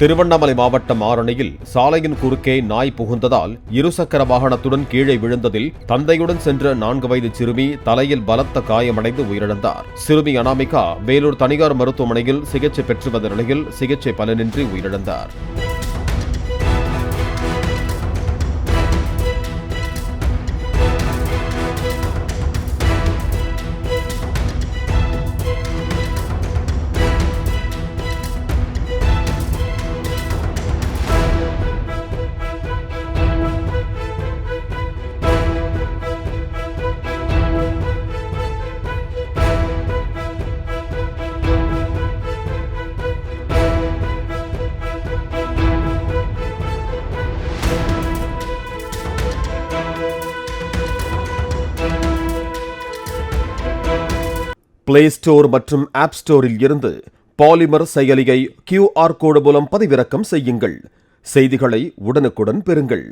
திருவண்ணாமலை மாவட்டம் ஆரணியில் சாலையின் குறுக்கே நாய் புகுந்ததால் இருசக்கர வாகனத்துடன் கீழே விழுந்ததில் தந்தையுடன் சென்ற 4 வயது சிறுமி தலையில் பலத்த காயமடைந்து உயிரிழந்தார். சிறுமி அனாமிகா வேலூர் தனியார் மருத்துவமனையில் சிகிச்சை பெற்று வந்த நிலையில் சிகிச்சை பலனின்றி உயிரிழந்தார். பிளே ஸ்டோர் மற்றும் ஆப் ஸ்டோரில் இருந்து பாலிமர் செயலியை QR கோடு மூலம் பதிவிறக்கம் செய்யுங்கள். செய்திகளை உடனுக்குடன் பெறுங்கள்.